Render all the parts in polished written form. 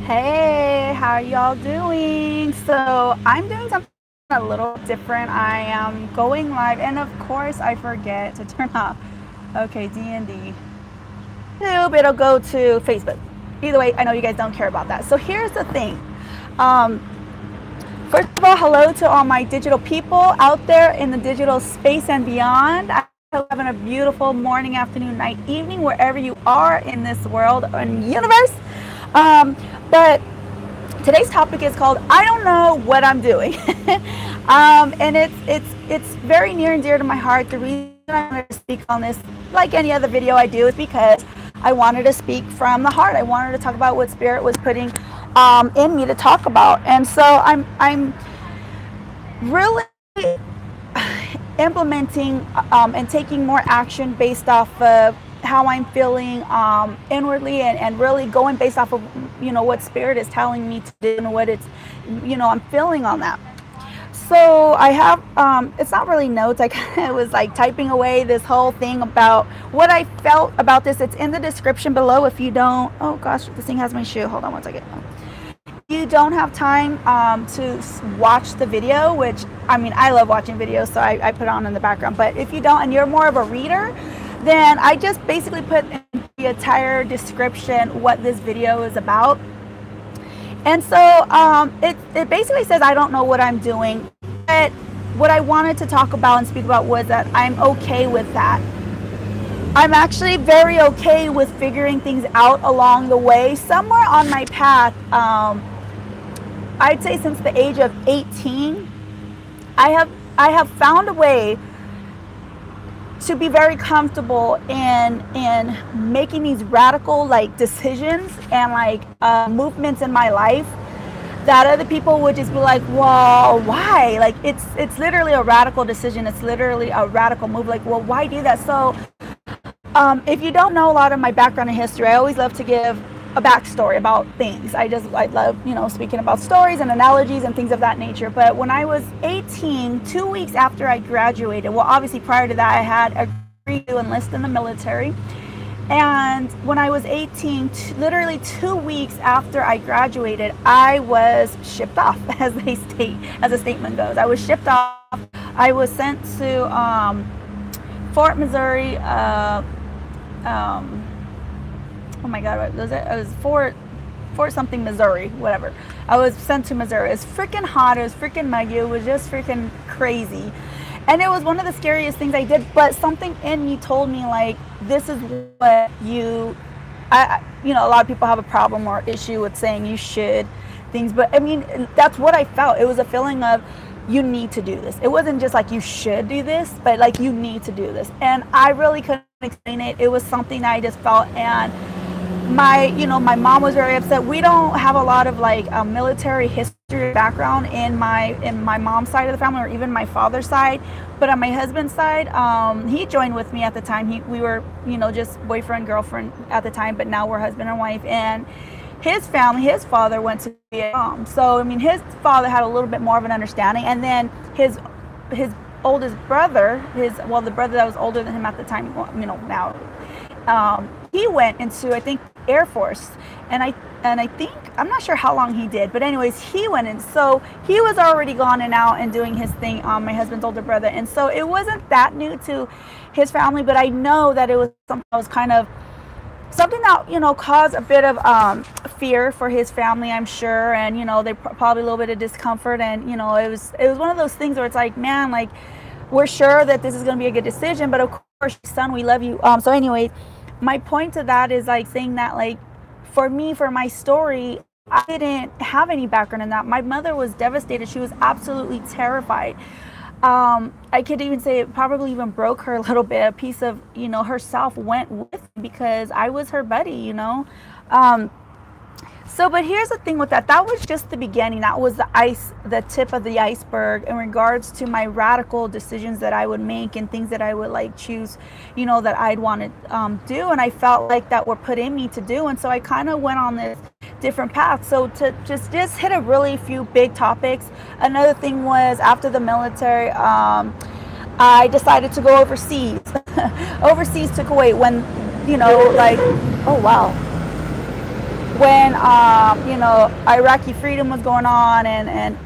Hey, how y'all doing? So I'm doing something a little different. I am going live, and of course I forget to turn off. Okay, D&D. Nope, it'll go to Facebook. Either way, I know you guys don't care about that. So here's the thing. Um, First of all, hello to all my digital people out there in the digital space and beyond. I hope you're having a beautiful morning, afternoon, night, evening, wherever you are in this world and universe. But today's topic is called "I don't know what I'm doing," and it's very near and dear to my heart. The reason I wanted to speak on this, like any other video I do, is because I wanted to speak from the heart. I wanted to talk about what Spirit was putting in me to talk about, and so I'm really implementing and taking more action based off of how I'm feeling inwardly, and really going based off of what Spirit is telling me to do and what it's I'm feeling on that. So I have it's not really notes. I kind of was like typing away this whole thing about what I felt about this. It's in the description below. If you don't, oh gosh, this thing has my shoe. Hold on one second. You don't have time to watch the video, which I mean, I love watching videos, so I put it on in the background. But if you don't, and you're more of a reader, then I just basically put in the entire description what this video is about. And so it basically says I don't know what I'm doing, but what I wanted to talk about and speak about was that I'm okay with that. I'm actually very okay with figuring things out along the way. Somewhere on my path, I'd say since the age of 18, I have found a way to be very comfortable in making these radical decisions and movements in my life that other people would just be like, well, why? Like it's literally a radical decision. It's literally a radical move. Like, well, why do that? So if you don't know a lot of my background and history, I always love to give a backstory about things. I love, speaking about stories and analogies and things of that nature. But when I was 18, 2 weeks after I graduated, well, obviously prior to that, I had agreed to enlist in the military. And when I was 18, literally 2 weeks after I graduated, I was shipped off, as a statement goes. I was shipped off. I was sent to Fort Missouri. Oh my God, what was it? It was Fort something, Missouri, whatever. I was sent to Missouri. It was freaking hot. It was freaking muggy. It was just freaking crazy. And it was one of the scariest things I did, but something in me told me, like, this is what a lot of people have a problem or issue with saying you should things, but I mean, that's what I felt. It was a feeling of, you need to do this. It wasn't just like you should do this, but like you need to do this. And I really couldn't explain it. It was something I just felt, and my mom was very upset. We don't have a lot of military history background in my mom's side of the family, or even my father's side. But on my husband's side, he joined with me at the time. We were just boyfriend, girlfriend at the time, but now we're husband and wife. And his family, his father went to Vietnam. So I mean, his father had a little bit more of an understanding. And then his oldest brother, the brother that was older than him at the time, now, he went into, I think, Air Force, and I think, I'm not sure how long he did, but anyways, he went in. So he was already gone and out and doing his thing, my husband's older brother. And so it wasn't that new to his family, but I know that it was something that was kind of something that caused a bit of fear for his family, I'm sure. And they probably a little bit of discomfort. And it was one of those things where it's like, man, like, we're sure that this is going to be a good decision, but of course, son, we love you. So anyway, my point to that is saying that, for me, for my story, I didn't have any background in that. My mother was devastated. She was absolutely terrified. I could even say it probably even broke her a little bit. A piece of herself went with me because I was her buddy. So, but here's the thing with that. That was just the beginning. That was the tip of the iceberg in regards to my radical decisions that I would make and things that I would choose, that I'd want to do. And I felt like that were put in me to do. And so I kind of went on this different path. So to just hit a really few big topics. Another thing was, after the military, I decided to go overseas, overseas to Kuwait when, oh wow. when you know, Iraqi freedom was going on, and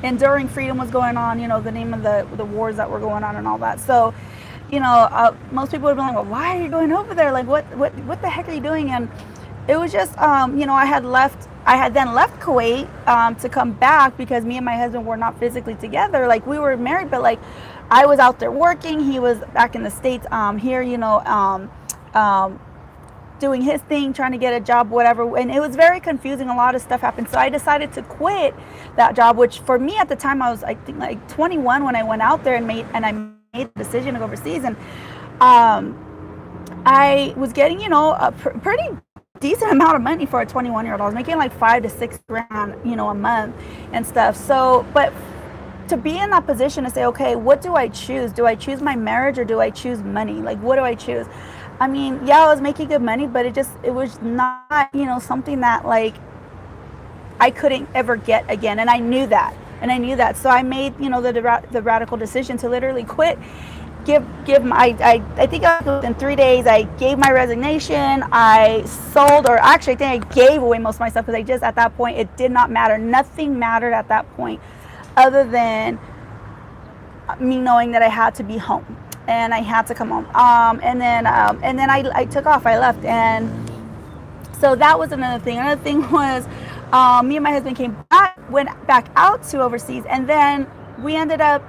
enduring freedom was going on, you know, the name of the wars that were going on and all that. So, you know, most people would be like, well, why are you going over there? Like, what the heck are you doing? And it was just, you know, I had then left Kuwait to come back because me and my husband were not physically together. Like, we were married, but like, I was out there working. He was back in the States, here, you know, doing his thing, trying to get a job, whatever. And it was very confusing. A lot of stuff happened. So I decided to quit that job, which for me at the time, I was, I think, like 21 when I went out there and I made the decision to go overseas. And I was getting, you know, a pretty decent amount of money for a 21-year-old. I was making like $5,000 to $6,000, you know, a month and stuff. So, but to be in that position to say, okay, what do I choose? Do I choose my marriage or do I choose money? Like, what do I choose? I mean, yeah, I was making good money, but it was not, you know, something that like I couldn't ever get again. And I knew that. So I made, you know, the radical decision to literally quit. I think within 3 days, I gave my resignation. I sold, or actually, I think I gave away most of my stuff because I just, at that point, it did not matter. Nothing mattered at that point other than me knowing that I had to be home and I had to come home. And then I took off. I left. And so that was another thing. Another thing was me and my husband went back out to overseas. And then we ended up,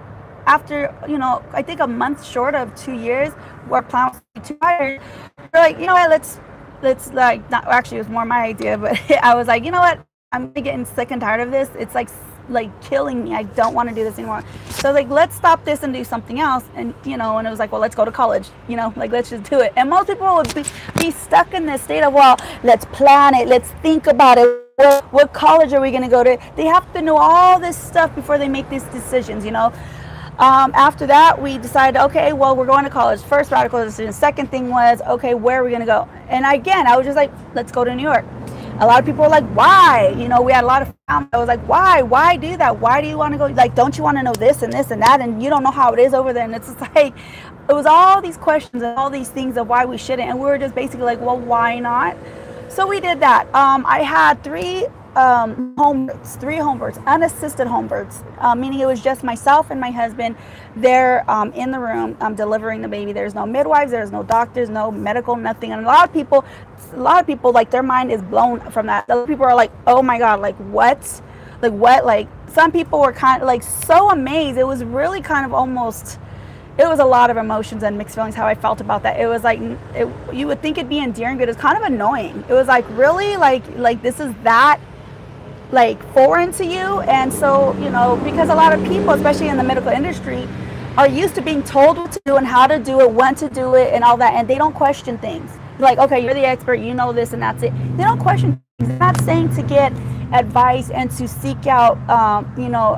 after, you know, I think a month short of 2 years, our plan was to be 2 years. We're like, you know what, let's like, not, actually it was more my idea, but I was like, you know what, I'm getting sick and tired of this. It's like killing me. I don't want to do this anymore. So like, let's stop this and do something else. And, you know, and it was like, well, let's go to college, you know, like, let's just do it. And most people would be stuck in this state of, well, let's plan it. Let's think about it. What college are we going to go to? They have to know all this stuff before they make these decisions, you know. After that, we decided, okay, well, we're going to college. First radical decision. Second thing was, okay, where are we going to go? And again, I was just like, let's go to New York. A lot of people were like, why? You know, we had a lot of family. I was like, why do that? Why do you want to go? Like, don't you want to know this and this and that? And you don't know how it is over there. And it's just like, it was all these questions and all these things of why we shouldn't. And we were just basically like, well, why not? So we did that. I had three home births, unassisted home births, meaning it was just myself and my husband there in the room delivering the baby. There's no midwives, there's no doctors, no medical, nothing. And a lot of people like, their mind is blown from that. Other people are like, oh my God, like what? Like some people were kind of like so amazed. It was really kind of almost, it was a lot of emotions and mixed feelings how I felt about that. It was like, you would think it'd be endearing, but it's kind of annoying. It was like, really, like this is that like foreign to you. And so, you know, because a lot of people, especially in the medical industry, are used to being told what to do and how to do it, when to do it, and all that, and they don't question things. Like, okay, you're the expert, you know this, and that's it. They don't question things. They're not saying to get advice and to seek out, you know,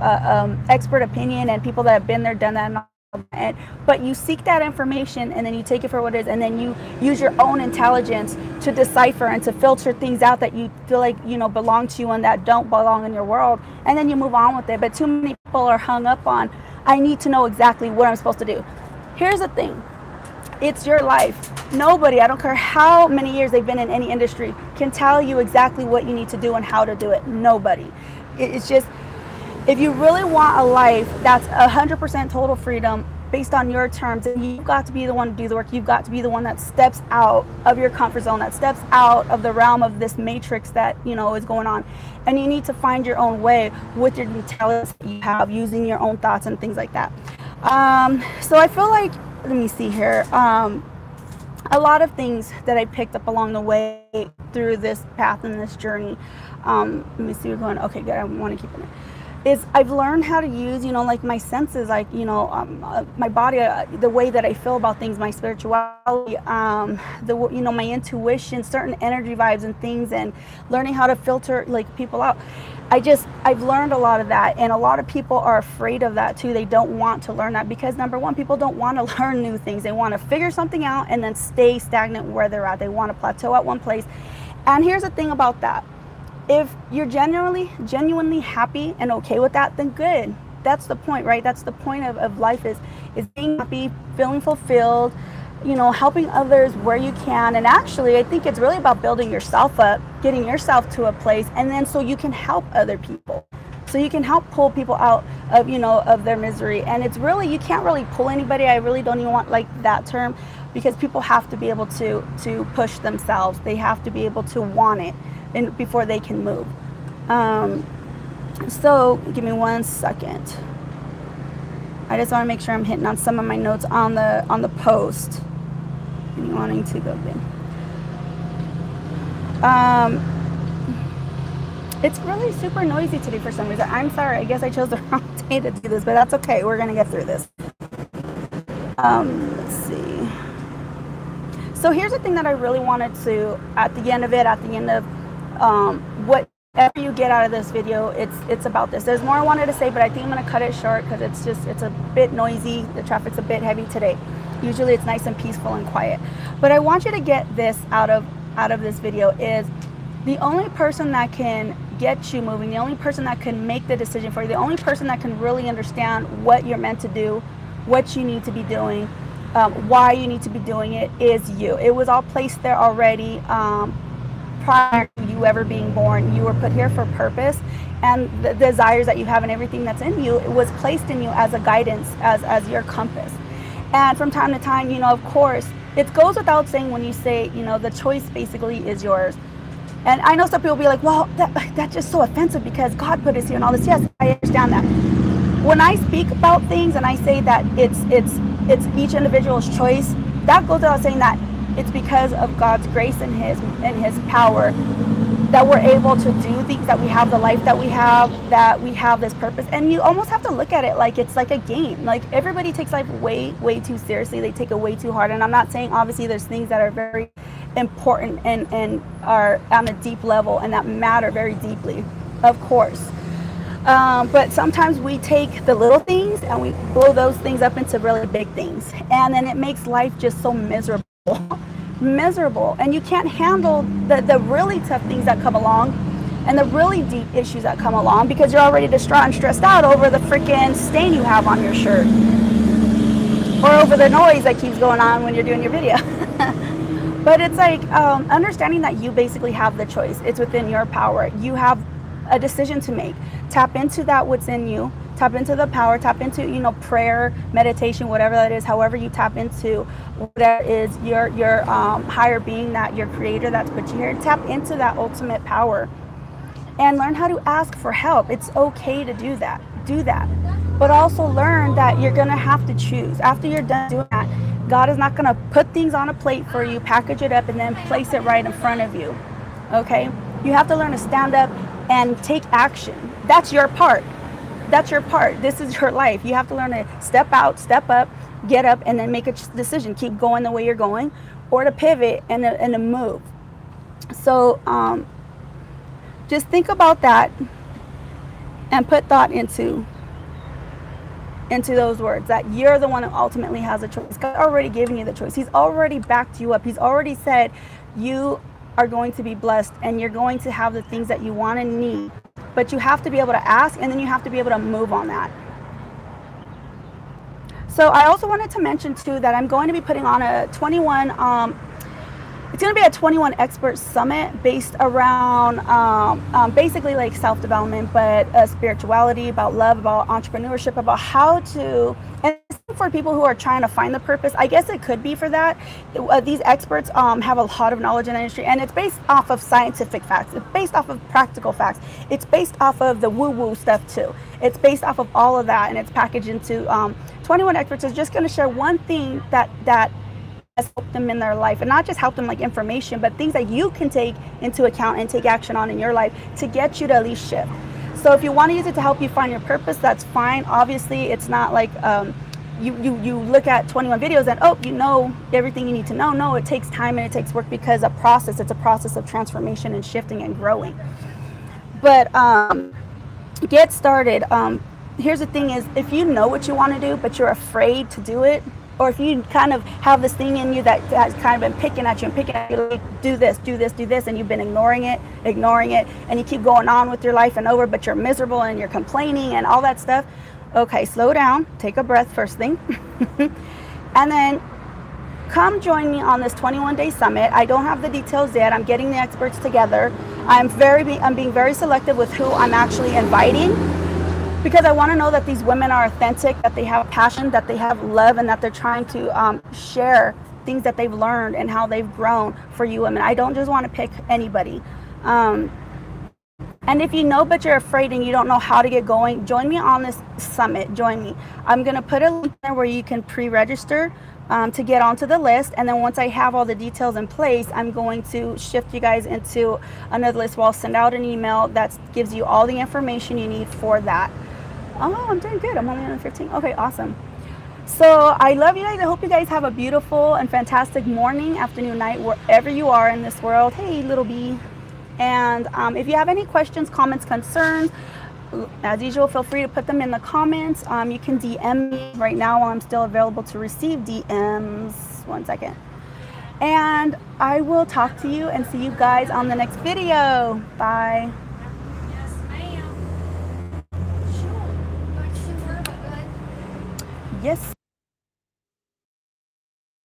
expert opinion and people that have been there, done that, and all. But you seek that information and then you take it for what it is, and then you use your own intelligence to decipher and to filter things out that you feel like, you know, belong to you and that don't belong in your world, and then you move on with it. But too many people are hung up on, I need to know exactly what I'm supposed to do. Here's the thing, it's your life. Nobody, I don't care how many years they've been in any industry, can tell you exactly what you need to do and how to do it. Nobody. It's just, if you really want a life that's 100% total freedom based on your terms, then you've got to be the one to do the work. You've got to be the one that steps out of your comfort zone, that steps out of the realm of this matrix that, you know, is going on. And you need to find your own way with your intelligence that you have, using your own thoughts and things like that. So I feel like, let me see here, a lot of things that I picked up along the way through this path and this journey. Let me see, we're going, okay, good, I want to keep it. Is I've learned how to use, you know, like my senses, like, you know, my body, the way that I feel about things, my spirituality, you know, my intuition, certain energy vibes and things, and learning how to filter like people out. I've learned a lot of that, and a lot of people are afraid of that too. They don't want to learn that because, number one, people don't want to learn new things. They want to figure something out and then stay stagnant where they're at. They want to plateau at one place. And here's the thing about that. If you're genuinely happy and okay with that, then good. That's the point, right? That's the point of life is being happy, feeling fulfilled, you know, helping others where you can. And actually, I think it's really about building yourself up, getting yourself to a place, and then so you can help other people. So you can help pull people out of, you know, of their misery. And it's really, you can't really pull anybody. I really don't even want like that term, because people have to be able to push themselves. They have to be able to want it before they can move. So give me 1 second. I just want to make sure I'm hitting on some of my notes on the post. And wanting to go in. It's really super noisy today for some reason. I'm sorry. I guess I chose the wrong day to do this, but that's okay. We're gonna get through this. Let's see. So here's the thing that I really wanted to, at the end of whatever you get out of this video, it's about this. There's more I wanted to say, but I think I'm gonna cut it short because it's a bit noisy. The traffic's a bit heavy today. Usually it's nice and peaceful and quiet. But I want you to get this out of this video is the only person that can get you moving, the only person that can make the decision for you, the only person that can really understand what you're meant to do, what you need to be doing, why you need to be doing it, is you. It was all placed there already prior to you ever being born. You were put here for purpose, and the desires that you have and everything that's in you, it was placed in you as a guidance, as your compass. And from time to time, you know, of course, it goes without saying when you say, you know, the choice basically is yours. And I know some people will be like, well, that's just so offensive because God put us here and all this. Yes, I understand that. When I speak about things and I say that it's each individual's choice, that goes without saying that it's because of God's grace and his power that we're able to do things, that we have the life that we have this purpose. And you almost have to look at it like it's like a game. Like everybody takes life way too seriously. They take it way too hard. And I'm not saying obviously there's things that are very important and are on a deep level and that matter very deeply, of course. But sometimes we take the little things and we blow those things up into really big things. And then it makes life just so miserable. And you can't handle the really tough things that come along and the really deep issues that come along because you're already distraught and stressed out over the freaking stain you have on your shirt or over the noise that keeps going on when you're doing your video. But it's like understanding that you basically have the choice. It's within your power. You have a decision to make. Tap into that what's in you. Tap into the power. Tap into, you know, prayer, meditation, whatever that is. However you tap into whatever is your higher being, that your creator that's put you here. Tap into that ultimate power and learn how to ask for help. It's okay to do that. Do that. But also learn that you're gonna have to choose. After you're done doing that, God is not going to put things on a plate for you, package it up, and then place it right in front of you. Okay? You have to learn to stand up and take action. That's your part. That's your part. This is your life. You have to learn to step out, step up, get up, and then make a decision. Keep going the way you're going, or to pivot and to move. So just think about that and put thought into those words, that you're the one who ultimately has a choice. God's already given you the choice. He's already backed you up. He's already said you are going to be blessed and you're going to have the things that you want and need. But you have to be able to ask, and then you have to be able to move on that. So I also wanted to mention too that I'm going to be putting on a 21 it's going to be a 21 expert summit based around basically like self-development, but spirituality, about love, about entrepreneurship, about how to, and for people who are trying to find the purpose. I guess it could be for that. These experts have a lot of knowledge in the industry, and it's based off of scientific facts. It's based off of practical facts. It's based off of the woo-woo stuff too. It's based off of all of that, and it's packaged into 21 experts is just going to share one thing that has helped them in their life, and not just help them like information, but things that you can take into account and take action on in your life to get you to at least shift. So if you want to use it to help you find your purpose, that's fine. Obviously, it's not like you look at 21 videos and, oh, you know everything you need to know. No, it takes time and it takes work, because it's a process of transformation and shifting and growing. But get started. Here's the thing is, if you know what you want to do, but you're afraid to do it, or if you kind of have this thing in you that has kind of been picking at you, like, do this, and you've been ignoring it, and you keep going on with your life and over, but you're miserable and you're complaining and all that stuff. Okay, slow down, take a breath first thing, and then come join me on this 21-day summit. I don't have the details yet. I'm getting the experts together. I'm being very selective with who I'm actually inviting, because I want to know that these women are authentic, that they have passion, that they have love, and that they're trying to share things that they've learned and how they've grown for you women. I don't just want to pick anybody. And if you know but you're afraid and you don't know how to get going, join me on this summit. Join me. I'm going to put a link there where you can pre-register to get onto the list. And then once I have all the details in place, I'm going to shift you guys into another list where I'll send out an email that gives you all the information you need for that. Oh, I'm doing good. I'm only on 15. Okay, awesome. So I love you guys. I hope you guys have a beautiful and fantastic morning, afternoon, night, wherever you are in this world. Hey, little bee. And if you have any questions, comments, concerns, as usual, feel free to put them in the comments. You can DM me right now while I'm still available to receive DMs. 1 second. And I will talk to you and see you guys on the next video. Bye. Yes, ma'am. Sure. Yes.